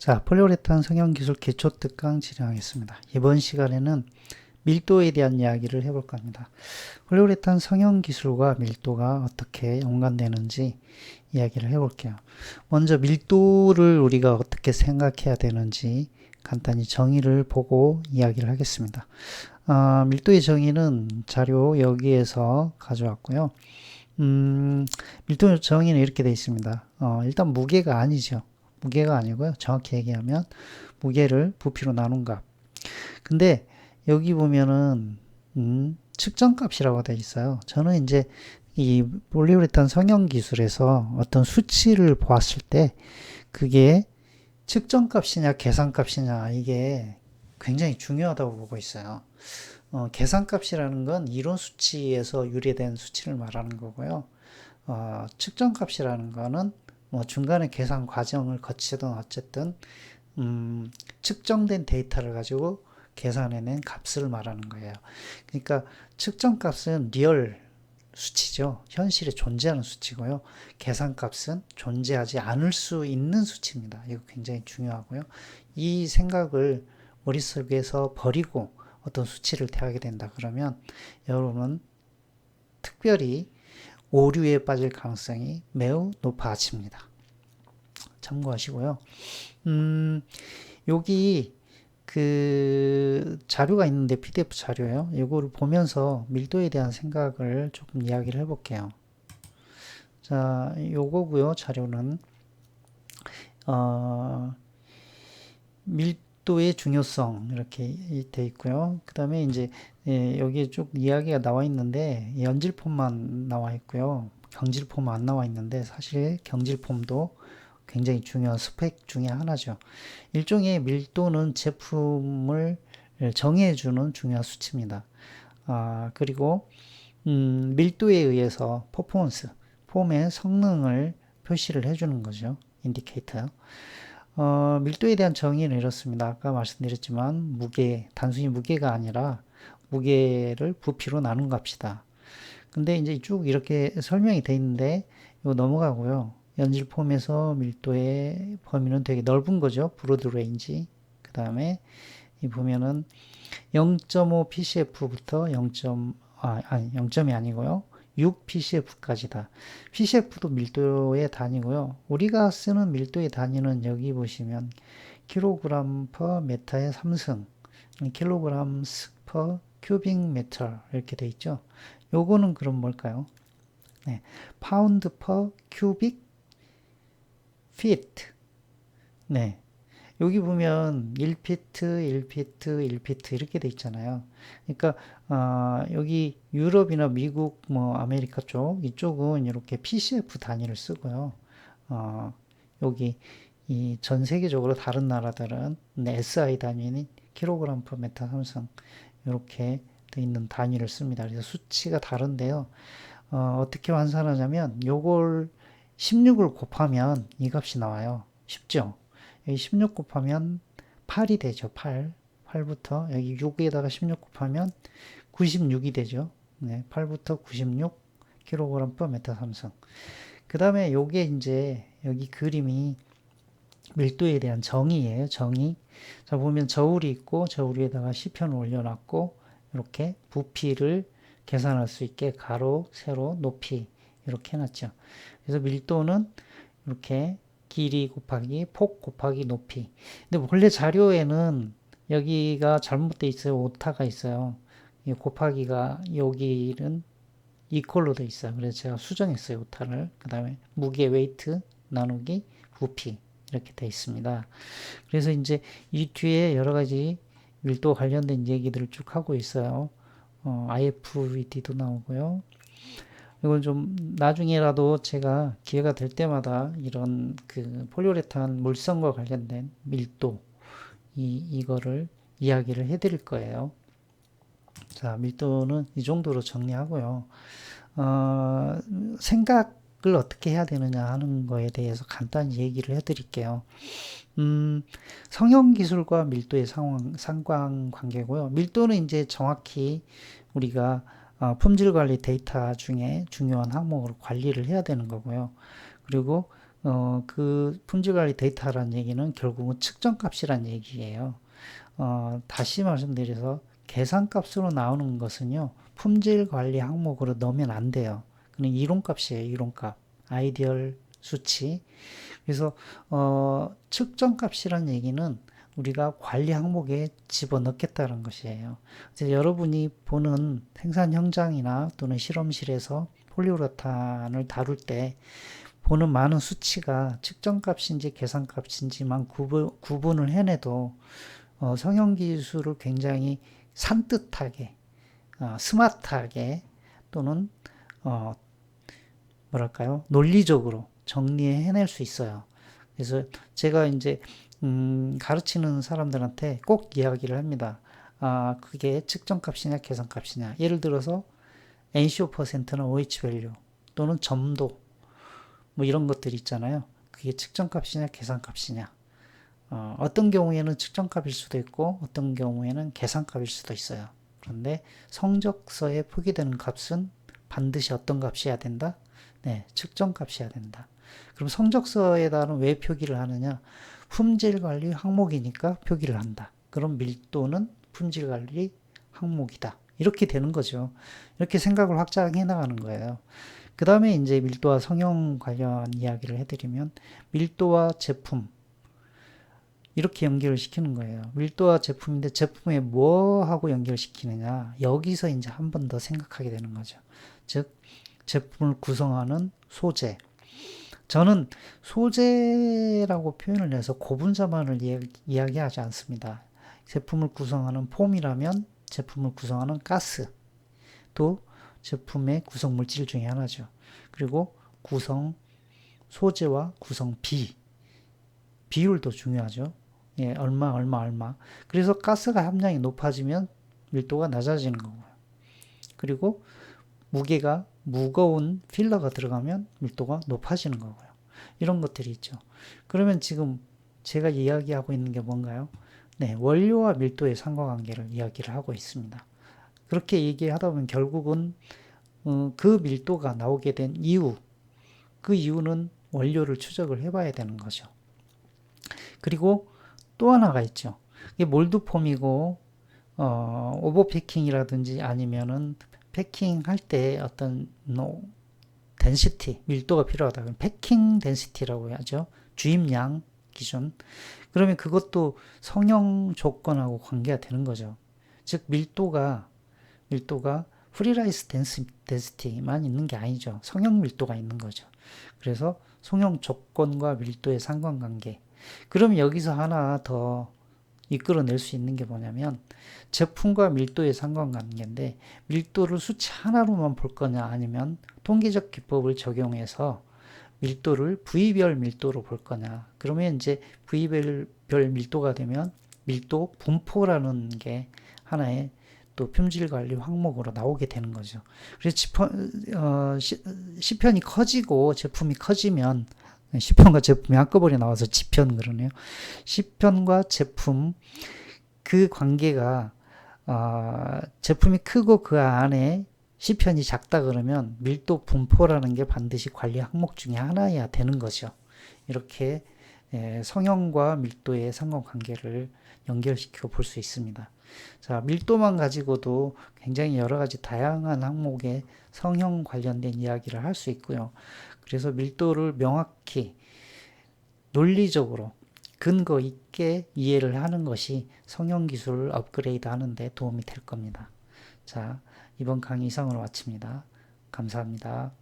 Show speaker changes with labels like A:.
A: 자, 폴리우레탄 성형기술 기초특강 진행하겠습니다. 이번 시간에는 밀도에 대한 이야기를 해볼까 합니다. 폴리우레탄 성형기술과 밀도가 어떻게 연관되는지 이야기를 해볼게요. 먼저 밀도를 우리가 어떻게 생각해야 되는지 간단히 정의를 보고 이야기를 하겠습니다. 밀도의 정의는 자료 여기에서 가져왔고요. 밀도 정의는 이렇게 되어 있습니다. 일단 무게가 아니죠. 무게가 아니고요. 정확히 얘기하면 무게를 부피로 나눈 값. 근데 여기 보면은 측정값이라고 되어 있어요. 저는 이제 이 폴리우레탄 성형 기술에서 어떤 수치를 보았을 때 그게 측정값이냐 계산값이냐 이게 굉장히 중요하다고 보고 있어요. 계산값이라는 건 이론 수치에서 유래된 수치를 말하는 거고요. 측정값이라는 거는 뭐 중간에 계산 과정을 거치든 어쨌든 측정된 데이터를 가지고 계산해낸 값을 말하는 거예요. 그러니까 측정값은 리얼 수치죠. 현실에 존재하는 수치고요. 계산값은 존재하지 않을 수 있는 수치입니다. 이거 굉장히 중요하고요. 이 생각을 머릿속에서 버리고 어떤 수치를 대하게 된다 그러면 여러분은 특별히 오류에 빠질 가능성이 매우 높아집니다. 참고하시고요. 여기 그 자료가 있는데 PDF 자료예요. 이거를 보면서 밀도에 대한 생각을 조금 이야기를 해볼게요. 자, 요거고요. 자료는 밀도의 중요성 이렇게 돼 있고요. 그 다음에 이제 여기에 쭉 이야기가 나와 있는데 연질폼만 나와 있고요. 경질폼은 안 나와 있는데 사실 경질폼도 굉장히 중요한 스펙 중에 하나죠. 일종의 밀도는 제품을 정해주는 중요한 수치입니다. 그리고 밀도에 의해서 퍼포먼스, 폼의 성능을 표시를 해주는 거죠. 인디케이터. 밀도에 대한 정의는 이렇습니다. 아까 말씀드렸지만 무게, 단순히 무게가 아니라 무게를 부피로 나눈 값이다. 근데 이제 쭉 이렇게 설명이 돼 있는데 이거 넘어가고요. 연질폼에서 밀도의 범위는 되게 넓은 거죠. 브로드 레인지. 그 다음에 이 보면은 0.5 PCF부터 0점이 아니고요. 6 PCF까지다. PCF도 밀도의 단위고요. 우리가 쓰는 밀도의 단위는 여기 보시면 킬로그램 퍼 메타의 3승, 킬로그램 퍼 큐빅 미터 이렇게 돼 있죠. 요거는 그럼 뭘까요? 네, 파운드 퍼 큐빅 피트. 네. 여기 보면 1피트, 1피트, 1피트 이렇게 돼 있잖아요. 그러니까 여기 유럽이나 미국, 뭐 아메리카 쪽 이쪽은 이렇게 PCF 단위를 쓰고요. 여기 이 전 세계적으로 다른 나라들은 SI 단위는 킬로그램 퍼 메타 삼성 이렇게 돼 있는 단위를 씁니다. 그래서 수치가 다른데요. 어떻게 환산하냐면 요걸 16을 곱하면 이 값이 나와요. 쉽죠? 여기 16 곱하면 8이 되죠. 8. 8부터 여기 6에다가 16 곱하면 96이 되죠. 네, 8부터 96 kg per 메타 삼성. 그 다음에 요게 이제 여기 그림이 밀도에 대한 정의예요. 정의. 자, 보면 저울이 있고 저울 위에다가 시편을 올려놨고 이렇게 부피를 계산할 수 있게 가로, 세로, 높이 이렇게 해놨죠. 그래서 밀도는 이렇게 길이 곱하기 폭 곱하기 높이. 근데 원래 자료에는 여기가 잘못되어 있어요. 오타가 있어요. 이 곱하기가 여기는 이퀄로 되어 있어요. 그래서 제가 수정했어요. 오타를. 그 다음에 무게 웨이트 나누기 부피 이렇게 되어 있습니다. 그래서 이제 이 뒤에 여러 가지 밀도 관련된 얘기들을 쭉 하고 있어요. IFVD도 나오고요. 이건 좀 나중에라도 제가 기회가 될 때마다 이런 그 폴리우레탄 물성과 관련된 밀도 이거를 이야기를 해드릴 거예요. 자, 밀도는 이 정도로 정리하고요. 생각을 어떻게 해야 되느냐 하는 거에 대해서 간단히 얘기를 해드릴게요. 성형 기술과 밀도의 상관관계고요. 밀도는 이제 정확히 우리가 품질 관리 데이터 중에 중요한 항목으로 관리를 해야 되는 거고요. 그리고 그 품질관리 데이터라는 얘기는 결국은 측정값이란 얘기예요. 다시 말씀드려서 계산값으로 나오는 것은요, 품질관리 항목으로 넣으면 안 돼요. 그냥 이론값이에요, 이론값. 아이디얼 수치. 그래서 측정값이란 얘기는 우리가 관리 항목에 집어넣겠다는 것이에요. 그래서 여러분이 보는 생산 현장이나 또는 실험실에서 폴리우레탄을 다룰 때 보는 많은 수치가 측정값인지 계산값인지만 구분을 해내도 성형 기술을 굉장히 산뜻하게, 스마트하게 또는 뭐랄까요, 논리적으로 정리해낼 수 있어요. 그래서 제가 이제 가르치는 사람들한테 꼭 이야기를 합니다. 그게 측정값이냐 계산값이냐. 예를 들어서 NCO 퍼센트나 OH 밸류 또는 점도 뭐 이런 것들이 있잖아요. 그게 측정값이냐 계산값이냐. 어떤 경우에는 측정값일 수도 있고 어떤 경우에는 계산값일 수도 있어요. 그런데 성적서에 표기되는 값은 반드시 어떤 값이어야 된다? 네, 측정값이어야 된다. 그럼 성적서에다는 왜 표기를 하느냐? 품질관리 항목이니까 표기를 한다. 그럼 밀도는 품질관리 항목이다. 이렇게 되는 거죠. 이렇게 생각을 확장해 나가는 거예요. 그 다음에 이제 밀도와 성형 관련 이야기를 해드리면 밀도와 제품 이렇게 연결을 시키는 거예요. 밀도와 제품인데 제품에 뭐하고 연결시키느냐. 여기서 이제 한 번 더 생각하게 되는 거죠. 즉 제품을 구성하는 소재. 저는 소재라고 표현을 해서 고분자만을 이야기하지 않습니다. 제품을 구성하는 폼이라면 제품을 구성하는 가스도 제품의 구성 물질 중에 하나죠. 그리고 구성 소재와 구성 비율도 중요하죠. 예, 얼마. 그래서 가스가 함량이 높아지면 밀도가 낮아지는 거고요. 그리고 무게가 무거운 필러가 들어가면 밀도가 높아지는 거고요. 이런 것들이 있죠. 그러면 지금 제가 이야기하고 있는 게 뭔가요? 네, 원료와 밀도의 상관관계를 이야기를 하고 있습니다. 그렇게 얘기하다 보면 결국은 그 밀도가 나오게 된 이유, 그 이유는 원료를 추적을 해봐야 되는 거죠. 그리고 또 하나가 있죠. 이게 몰드폼이고 오버패킹이라든지 아니면은 패킹할 때 어떤 덴시티, 밀도가 필요하다. 그럼 패킹 덴시티라고 하죠. 주입량 기준. 그러면 그것도 성형 조건하고 관계가 되는 거죠. 즉 밀도가 프리라이스 덴시티만 있는 게 아니죠. 성형 밀도가 있는 거죠. 그래서 성형 조건과 밀도의 상관관계. 그럼 여기서 하나 더 이끌어낼 수 있는 게 뭐냐면 제품과 밀도의 상관관계인데 밀도를 수치 하나로만 볼 거냐 아니면 통계적 기법을 적용해서 밀도를 부위별 밀도로 볼 거냐. 그러면 이제 부위별 밀도가 되면 밀도 분포라는 게 하나의 또 품질관리 항목으로 나오게 되는 거죠. 그래서 시편이 커지고 제품이 커지면 시편과 제품이 한꺼번에 나와서 지편 그러네요. 시편과 제품 그 관계가 제품이 크고 그 안에 시편이 작다 그러면 밀도 분포라는 게 반드시 관리 항목 중에 하나여야 되는 거죠. 이렇게 성형과 밀도의 상관관계를 연결시켜 볼 수 있습니다. 자, 밀도만 가지고도 굉장히 여러 가지 다양한 항목의 성형 관련된 이야기를 할 수 있고요. 그래서 밀도를 명확히 논리적으로 근거 있게 이해를 하는 것이 성형 기술을 업그레이드 하는 데 도움이 될 겁니다. 자, 이번 강의 이상으로 마칩니다. 감사합니다.